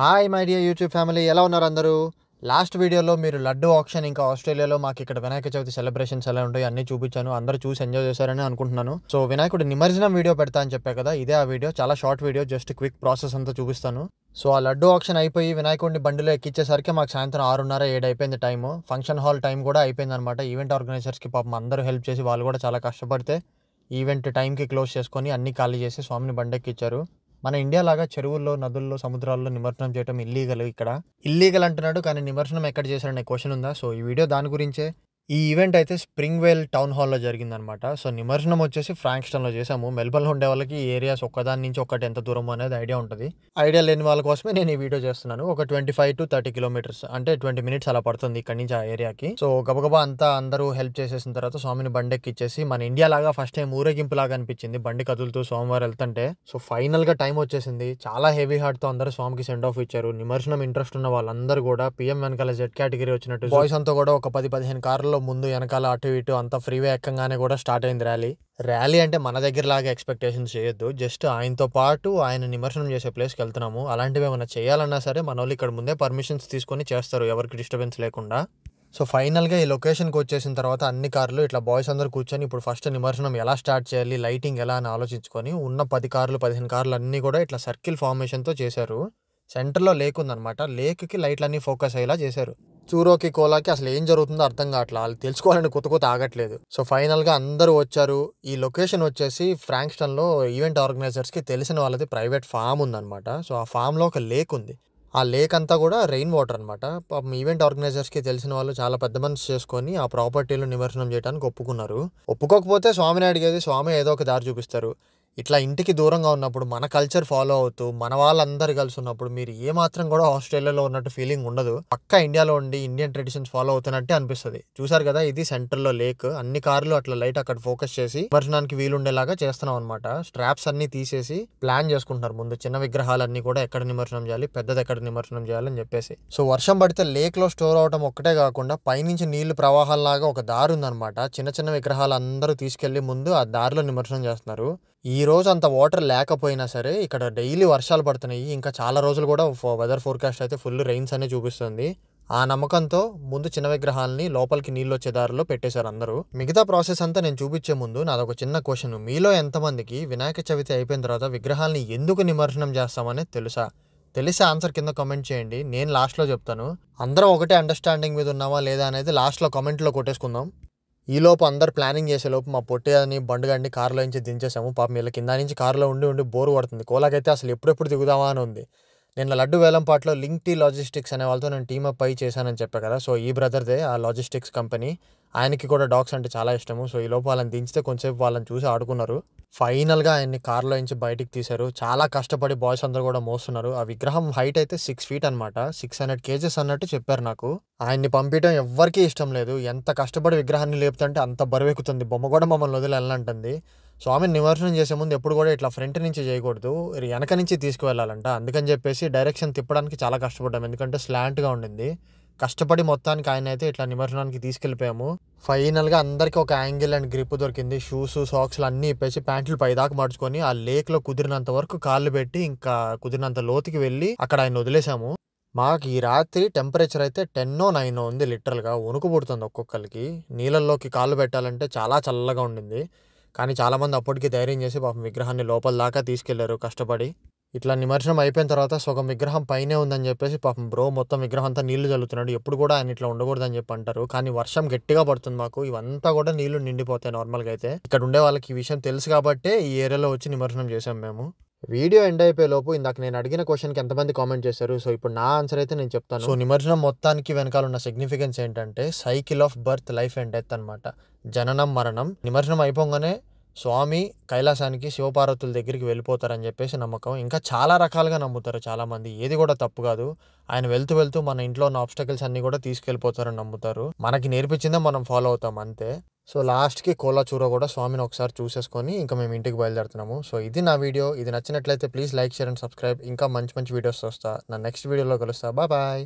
Hi my dear YouTube family, ఎలా ఉన్నారు అందరూ? లాస్ట్ వీడియోలో మీరు లడ్డు ఆప్షన్ ఇంకా ఆస్ట్రేలియాలో మాకు ఇక్కడ వినాయక చవితి సెలబ్రేషన్స్ ఎలా ఉంటాయి అన్నీ చూపించాను. అందరూ చూసి ఎంజాయ్ చేశారని అనుకుంటున్నాను. సో వినాయకుడి నిమజ్జనం వీడియో పెడతా అని చెప్పా కదా, ఇదే ఆ వీడియో. చాలా short video, just quick process అంతా చూపిస్తాను. సో ఆ లడ్డు ఆప్షన్ అయిపోయి వినాయకుడిని బండిలో ఎక్కించేసరికి మాకు సాయంత్రం 6:30, 7 అయిపోయింది టైము. ఫంక్షన్ హాల్ టైం కూడా అయిపోయింది అనమాట. ఈవెంట్ ఆర్గనైజర్స్కి పాపం అందరూ హెల్ప్ చేసి వాళ్ళు కూడా చాలా కష్టపడితే ఈవెంట్ టైంకి క్లోజ్ చేసుకొని అన్ని ఖాళీ చేసి స్వామిని బండెక్కిచ్చారు. మన ఇండియా లాగా చెరువుల్లో, నదుల్లో, సముద్రాల్లో నిమజ్జనం చేయడం ఇల్లీగల్. ఇక్కడ ఇల్లీగల్ అంటున్నాడు, కానీ నిమజ్జనం ఎక్కడ చేశాడనే క్వశ్చన్ ఉందా? సో ఈ వీడియో దాని గురించే. ఈ ఈవెంట్ అయితే స్ప్రింగ్వేల్ టౌన్ హాల్లో జరిగిందనమాట. సో నిమజ్జనం వచ్చేసి ఫ్రాంక్స్టన్లో చేశాము. మెల్బర్న్లో ఉండే వాళ్ళకి ఈ ఏరియాస్ ఒక్కదాని నుంచి ఒక్కటి ఎంత దూరం అనేది ఐడియా ఉంటుంది. ఐడియా లేని వాళ్ళ కోసమే నేను ఈ వీడియో చేస్తున్నాను. ఒక 25 to 30 కిలోమీటర్స్, అంటే 20 minutes అలా పడుతుంది ఇక్కడ నుంచి ఆ ఏరియాకి. సో గబగబా అంతా అందరూ హెల్ప్ చేసేసిన తర్వాత స్వామిని బండెక్కిచ్చేసి, మన ఇండియా లాగా ఫస్ట్ టైం ఊరేగింపు లాగా అనిపించింది బండి కదులుతూ స్వామివారు వెళ్తుంటే. సో ఫైనల్ గా టైం వచ్చేసింది. చాలా హెవీ హార్ట్ తో అందరూ స్వామికి సెండ్ ఆఫ్ ఇచ్చారు. నిమజ్జనం ఇంట్రెస్ట్ ఉన్న వాళ్ళందరూ కూడా పిఎం వెనకాల జెడ్ కేటగిరీ వచ్చినట్టు బాయ్స్ అంతా కూడా ఒక 10-15 కార్లలో ముందు వెనకాల అటు ఇటు అంతా ఫ్రీవే ఎక్కంగానే కూడా స్టార్ట్ అయింది ర్యాలీ. అంటే మన దగ్గర లాగా ఎక్స్పెక్టేషన్స్ చేయొద్దు. జస్ట్ ఆయనతో పాటు ఆయన నిమజ్జనం చేసే ప్లేస్కి వెళ్తున్నాము. అలాంటివి ఏమైనా చేయాలన్నా సరే మన వాళ్ళు ఇక్కడ ముందే పర్మిషన్స్ తీసుకొని చేస్తారు, ఎవరికి డిస్టర్బెన్స్ లేకుండా. సో ఫైనల్గా ఈ లొకేషన్కి వచ్చేసిన తర్వాత అన్ని కార్లు ఇట్లా బాయ్స్ అందరూ కూర్చొని ఇప్పుడు ఫస్ట్ నిమజ్జనం ఎలా స్టార్ట్ చేయాలి, లైటింగ్ ఎలా అని ఆలోచించుకొని ఉన్న 10 కార్లు 15 కార్లు అన్నీ కూడా ఇట్లా సర్కిల్ ఫార్మేషన్తో చేశారు. సెంటర్లో లేక్ ఉందనమాట. లేక్కి లైట్లన్నీ ఫోకస్ అయ్యేలా చేశారు. చూరోకి కోలాకి అసలు ఏం జరుగుతుందో అర్థం కావట్లేదు. వాళ్ళు తెలుసుకోవాలని కొత్త ఆగట్లేదు. సో ఫైనల్గా అందరూ వచ్చారు. ఈ లొకేషన్ వచ్చేసి ఫ్రాంక్స్టన్లో ఈవెంట్ ఆర్గనైజర్స్కి తెలిసిన వాళ్ళది ప్రైవేట్ ఫామ్ ఉందన్నమాట. సో ఆ ఫామ్లో ఒక లేక్ ఉంది. ఆ లేక్ అంతా కూడా రెయిన్ వాటర్ అనమాట. పాపం ఈవెంట్ ఆర్గనైజర్స్కి తెలిసిన వాళ్ళు చాలా పెద్ద మనసు చేసుకొని ఆ ప్రాపర్టీలో నిమజ్జనం చేయడానికి ఒప్పుకున్నారు. ఒప్పుకోకపోతే స్వామిని అడిగేది, స్వామి ఏదో ఒక దారి చూపిస్తారు. ఇట్లా ఇంటికి దూరంగా ఉన్నప్పుడు మన కల్చర్ ఫాలో అవుతూ మన వాళ్ళందరూ కలిసి ఉన్నప్పుడు మీరు ఏమాత్రం కూడా ఆస్ట్రేలియాలో ఉన్నట్టు ఫీలింగ్ ఉండదు. పక్కా ఇండియాలో ఉండి ఇండియన్ ట్రెడిషన్స్ ఫాలో అవుతున్నట్టే అనిపిస్తుంది. చూసారు కదా, ఇది సెంటర్లో లేక్. అన్ని కార్లు అట్లా లైట్ అక్కడ ఫోకస్ చేసి నిమజ్జనానికి వీలుండేలాగా చేస్తున్నాం అనమాట. స్ట్రాప్స్ అన్ని తీసేసి ప్లాన్ చేసుకుంటున్నారు ముందు. చిన్న విగ్రహాలన్నీ కూడా ఎక్కడ నిమజ్జనం చేయాలి, పెద్దది ఎక్కడ నిమజ్జనం చేయాలని చెప్పేసి. సో వర్షం పడితే లేక్ లో స్టోర్ అవడం ఒక్కటే కాకుండా పైనుంచి నీళ్లు ప్రవాహాల్లాగా ఒక దారి ఉందన్నమాట. చిన్న విగ్రహాలు అందరూ తీసుకెళ్లి ముందు ఆ దారిలో నిమజ్జనం చేస్తున్నారు. ఈ రోజు అంత వాటర్ లేకపోయినా సరే ఇక్కడ డైలీ వర్షాలు పడుతున్నాయి. ఇంకా చాలా రోజులు కూడా వెదర్ ఫోర్కాస్ట్ అయితే ఫుల్ రెయిన్స్ అనే చూపిస్తుంది. ఆ నమ్మకంతో ముందు చిన్న విగ్రహాలని లోపలికి నీళ్ళు వచ్చే దారిలో పెట్టేశారు అందరూ. మిగతా ప్రాసెస్ అంతా నేను చూపించే ముందు నాదొక చిన్న క్వశ్చన్. మీలో ఎంతమందికి వినాయక చవితి అయిపోయిన తర్వాత విగ్రహాలని ఎందుకు నిమజ్జనం చేస్తామని తెలిసే ఆన్సర్ కింద కామెంట్ చేయండి. నేను లాస్ట్లో చెప్తాను. అందరం ఒకటే అండర్స్టాండింగ్ మీద ఉన్నామా లేదా అనేది లాస్ట్లో కామెంట్లో కొట్టేసుకుందాం. ఈలోపు అందరు ప్లానింగ్ చేసేలోపు మా పొట్టి అని బండుగండి కారులో నుంచి దించేసాము. పాపం వీళ్ళ కింద నుంచి కారులో ఉండి బోరు పడుతుంది. కోలాకైతే అసలు ఎప్పుడెప్పుడు దిగుదామా అని ఉంది. నేను లడ్డు వేలంపాట్లో లింక్ టీ లాజిస్టిక్స్ అనే వాళ్ళతో నేను టీమప్ అయి చేశానని చెప్పా కదా. సో ఈ బ్రదర్దే ఆ లాజిస్టిక్స్ కంపెనీ. ఆయనకి కూడా డాగ్స్ అంటే చాలా ఇష్టము. సో ఈ లోపు వాళ్ళని దించితే కొంచెంసేపు వాళ్ళని చూసి ఆడుకున్నారు. ఫైనల్గా ఆయన్ని కార్లో నుంచి బయటికి తీశారు. చాలా కష్టపడి బాయ్స్ అందరూ కూడా మోస్తున్నారు. ఆ విగ్రహం హైట్ అయితే 6 feet అనమాట. 600 kgs అన్నట్టు చెప్పారు నాకు. ఆయన్ని పంపించడం ఎవ్వరికీ ఇష్టం లేదు. ఎంత కష్టపడి విగ్రహాన్ని లేపుతుంటే అంత బరువెక్కుతుంది. బొమ్మ కూడా మమ్మల్ని వదిలి వెళ్ళంటుంది. స్వామిని నిమజ్జనం చేసే ముందు ఎప్పుడు కూడా ఇట్లా ఫ్రంట్ నుంచి చేయకూడదు, వెనక నుంచి తీసుకువెళ్ళాలంట. అందుకని చెప్పేసి డైరెక్షన్ తిప్పడానికి చాలా కష్టపడ్డాం, ఎందుకంటే స్లాంట్గా ఉండింది. కష్టపడి మొత్తానికి ఆయన అయితే ఇట్లా నిమజ్జనానికి తీసుకెళ్ళిపోయాము. ఫైనల్గా అందరికీ ఒక యాంగిల్ అండ్ గ్రిప్ దొరికింది. షూస్, సాక్స్లు అన్నీ ఇప్పేసి ప్యాంట్లు పైదాకా మార్చుకొని ఆ లేక్లో కుదిరినంత వరకు కాళ్ళు పెట్టి ఇంకా కుదిరినంత లోతుకి వెళ్ళి అక్కడ ఆయన వదిలేసాము. మాకు ఈ రాత్రి టెంపరేచర్ అయితే 10 or 9 ఉంది. లిటరల్గా వణుకు పుడుతుంది ఒక్కొక్కరికి. నీళ్ళల్లోకి కాళ్ళు పెట్టాలంటే చాలా చల్లగా ఉండింది. కానీ చాలామంది అప్పటికి ధైర్యం చేసి పాపం విగ్రహాన్ని లోపల దాకా తీసుకెళ్లారు కష్టపడి. ఇట్లా నిమజ్జనం అయిపోయిన తర్వాత సగం విగ్రహం పైనే ఉందని చెప్పేసి పాపం బ్రో మొత్తం విగ్రహం అంతా నీళ్లు చల్లుతున్నాడు. ఎప్పుడు కూడా ఆయన ఇట్లా ఉండకూడదని చెప్పి అంటారు, కానీ వర్షం గట్టిగా పడుతుంది మాకు. ఇవంతా కూడా నీళ్లు నిండిపోతాయి నార్మల్గా అయితే. ఇక్కడ ఉండే వాళ్ళకి ఈ విషయం తెలుసు కాబట్టే ఈ ఏరియాలో వచ్చి నిమజ్జనం చేసాం మేము. వీడియో ఎండ్ అయిపోయే లోపు ఇందాక నేను అడిగిన క్వశ్చన్కి ఎంతమంది కామెంట్ చేశారు? సో ఇప్పుడు నా ఆన్సర్ అయితే నేను చెప్తాను. సో నిమజ్జనం మొత్తానికి వెనకాల ఉన్న సిగ్నిఫికెన్స్ ఏంటంటే cycle of birth, life and death అనమాట. జననం, మరణం. నిమజ్జనం అయిపోగానే స్వామి కైలాసానికి శివపార్వతుల దగ్గరికి వెళ్ళిపోతారని చెప్పేసి నమ్మకం. ఇంకా చాలా రకాలుగా నమ్ముతారు చాలామంది. ఏది కూడా తప్పు కాదు. ఆయన వెళ్తూ మన ఇంట్లో ఉన్న ఆబ్స్టకల్స్ అన్ని కూడా తీసుకెళ్ళిపోతారని నమ్ముతారు. మనకి నేర్పించిందే మనం ఫాలో అవుతాం అంతే. సో లాస్ట్కి కోలా చూర కూడా స్వామిని ఒకసారి చూసేసుకొని ఇంకా మేము ఇంటికి బయలుదేరుతున్నాము. సో ఇది నా వీడియో. ఇది నచ్చినట్లయితే please like, share and subscribe. ఇంకా మంచి వీడియోస్ వస్తా. నా నెక్స్ట్ వీడియోలో కలుస్తా. బాయ్.